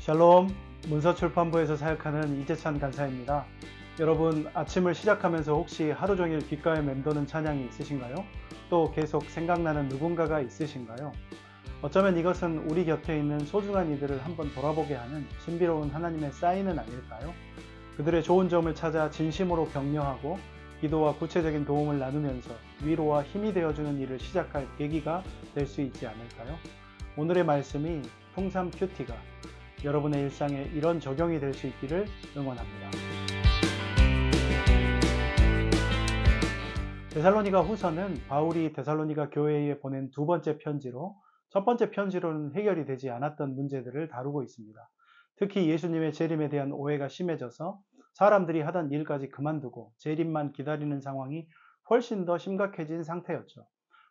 샬롬, 문서출판부에서 사역하는 이재찬 간사입니다. 여러분, 아침을 시작하면서 혹시 하루 종일 귓가에 맴도는 찬양이 있으신가요? 또 계속 생각나는 누군가가 있으신가요? 어쩌면 이것은 우리 곁에 있는 소중한 이들을 한번 돌아보게 하는 신비로운 하나님의 사인은 아닐까요? 그들의 좋은 점을 찾아 진심으로 격려하고 기도와 구체적인 도움을 나누면서 위로와 힘이 되어주는 일을 시작할 계기가 될 수 있지 않을까요? 오늘의 말씀이 풍삼 큐티가 여러분의 일상에 이런 적용이 될 수 있기를 응원합니다. 데살로니가 후서는 바울이 데살로니가 교회에 보낸 두 번째 편지로 첫 번째 편지로는 해결이 되지 않았던 문제들을 다루고 있습니다. 특히 예수님의 재림에 대한 오해가 심해져서 사람들이 하던 일까지 그만두고 재림만 기다리는 상황이 훨씬 더 심각해진 상태였죠.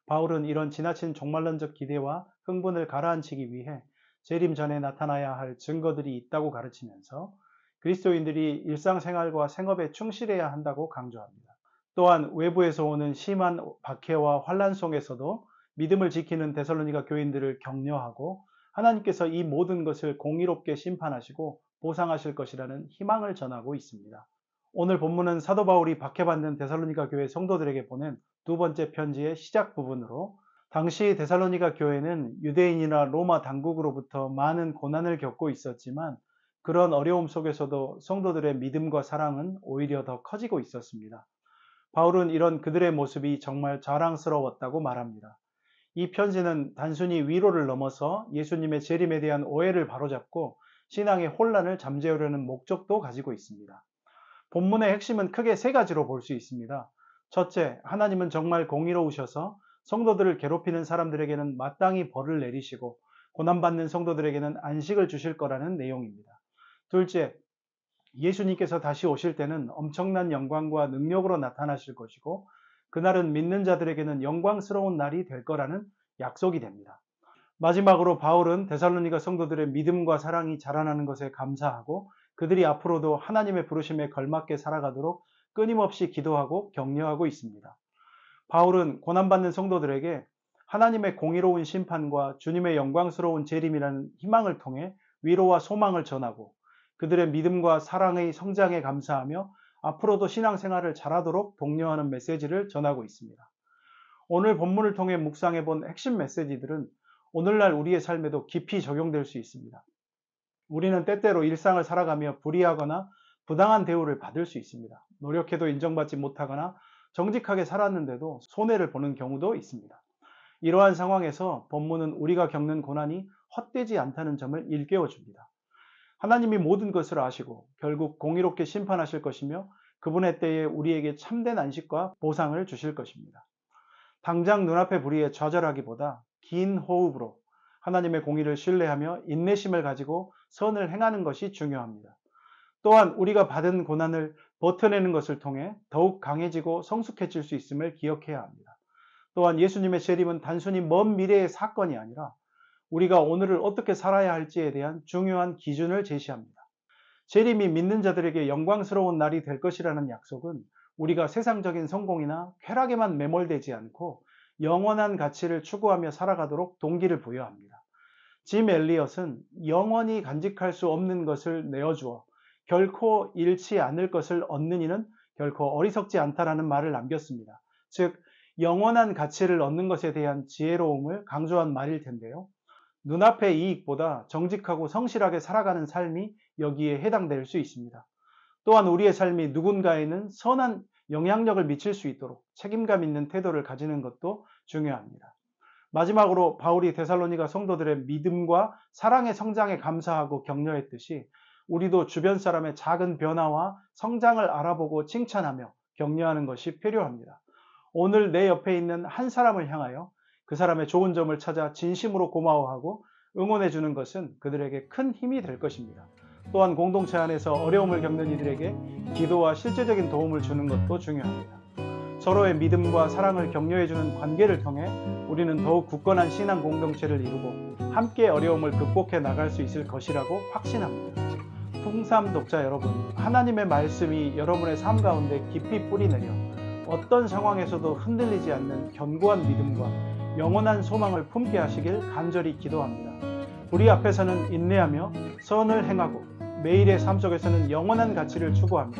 바울은 이런 지나친 종말론적 기대와 흥분을 가라앉히기 위해 재림 전에 나타나야 할 증거들이 있다고 가르치면서 그리스도인들이 일상생활과 생업에 충실해야 한다고 강조합니다. 또한 외부에서 오는 심한 박해와 환란 속에서도 믿음을 지키는 데살로니가 교인들을 격려하고 하나님께서 이 모든 것을 공의롭게 심판하시고 보상하실 것이라는 희망을 전하고 있습니다. 오늘 본문은 사도 바울이 박해받는 데살로니가 교회 성도들에게 보낸 두 번째 편지의 시작 부분으로 당시 데살로니가 교회는 유대인이나 로마 당국으로부터 많은 고난을 겪고 있었지만 그런 어려움 속에서도 성도들의 믿음과 사랑은 오히려 더 커지고 있었습니다. 바울은 이런 그들의 모습이 정말 자랑스러웠다고 말합니다. 이 편지는 단순히 위로를 넘어서 예수님의 재림에 대한 오해를 바로잡고 신앙의 혼란을 잠재우려는 목적도 가지고 있습니다. 본문의 핵심은 크게 세 가지로 볼 수 있습니다. 첫째, 하나님은 정말 공의로우셔서 성도들을 괴롭히는 사람들에게는 마땅히 벌을 내리시고 고난받는 성도들에게는 안식을 주실 거라는 내용입니다. 둘째, 예수님께서 다시 오실 때는 엄청난 영광과 능력으로 나타나실 것이고 그날은 믿는 자들에게는 영광스러운 날이 될 거라는 약속이 됩니다. 마지막으로 바울은 데살로니가 성도들의 믿음과 사랑이 자라나는 것에 감사하고 그들이 앞으로도 하나님의 부르심에 걸맞게 살아가도록 끊임없이 기도하고 격려하고 있습니다. 바울은 고난받는 성도들에게 하나님의 공의로운 심판과 주님의 영광스러운 재림이라는 희망을 통해 위로와 소망을 전하고 그들의 믿음과 사랑의 성장에 감사하며 앞으로도 신앙생활을 잘하도록 독려하는 메시지를 전하고 있습니다. 오늘 본문을 통해 묵상해 본 핵심 메시지들은 오늘날 우리의 삶에도 깊이 적용될 수 있습니다. 우리는 때때로 일상을 살아가며 불이하거나 부당한 대우를 받을 수 있습니다. 노력해도 인정받지 못하거나 정직하게 살았는데도 손해를 보는 경우도 있습니다. 이러한 상황에서 본문은 우리가 겪는 고난이 헛되지 않다는 점을 일깨워 줍니다. 하나님이 모든 것을 아시고 결국 공의롭게 심판하실 것이며 그분의 때에 우리에게 참된 안식과 보상을 주실 것입니다. 당장 눈앞의 불의에 좌절하기보다 긴 호흡으로 하나님의 공의를 신뢰하며 인내심을 가지고 선을 행하는 것이 중요합니다. 또한 우리가 받은 고난을 버텨내는 것을 통해 더욱 강해지고 성숙해질 수 있음을 기억해야 합니다. 또한 예수님의 재림은 단순히 먼 미래의 사건이 아니라 우리가 오늘을 어떻게 살아야 할지에 대한 중요한 기준을 제시합니다. 재림이 믿는 자들에게 영광스러운 날이 될 것이라는 약속은 우리가 세상적인 성공이나 쾌락에만 매몰되지 않고 영원한 가치를 추구하며 살아가도록 동기를 부여합니다. 짐 엘리엇은 영원히 간직할 수 없는 것을 내어주어 결코 잃지 않을 것을 얻는 이는 결코 어리석지 않다라는 말을 남겼습니다. 즉, 영원한 가치를 얻는 것에 대한 지혜로움을 강조한 말일 텐데요. 눈앞의 이익보다 정직하고 성실하게 살아가는 삶이 여기에 해당될 수 있습니다. 또한 우리의 삶이 누군가에는 선한 영향력을 미칠 수 있도록 책임감 있는 태도를 가지는 것도 중요합니다. 마지막으로 바울이 데살로니가 성도들의 믿음과 사랑의 성장에 감사하고 격려했듯이 우리도 주변 사람의 작은 변화와 성장을 알아보고 칭찬하며 격려하는 것이 필요합니다. 오늘 내 옆에 있는 한 사람을 향하여 그 사람의 좋은 점을 찾아 진심으로 고마워하고 응원해 주는 것은 그들에게 큰 힘이 될 것입니다. 또한 공동체 안에서 어려움을 겪는 이들에게 기도와 실제적인 도움을 주는 것도 중요합니다. 서로의 믿음과 사랑을 격려해 주는 관계를 통해 우리는 더욱 굳건한 신앙 공동체를 이루고 함께 어려움을 극복해 나갈 수 있을 것이라고 확신합니다. 풍삼 독자 여러분, 하나님의 말씀이 여러분의 삶 가운데 깊이 뿌리내려 어떤 상황에서도 흔들리지 않는 견고한 믿음과 영원한 소망을 품게 하시길 간절히 기도합니다. 우리 앞에서는 인내하며 선을 행하고 매일의 삶 속에서는 영원한 가치를 추구하며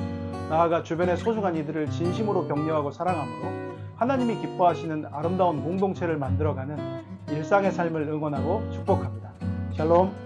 나아가 주변의 소중한 이들을 진심으로 격려하고 사랑함으로 하나님이 기뻐하시는 아름다운 공동체를 만들어가는 일상의 삶을 응원하고 축복합니다. 샬롬.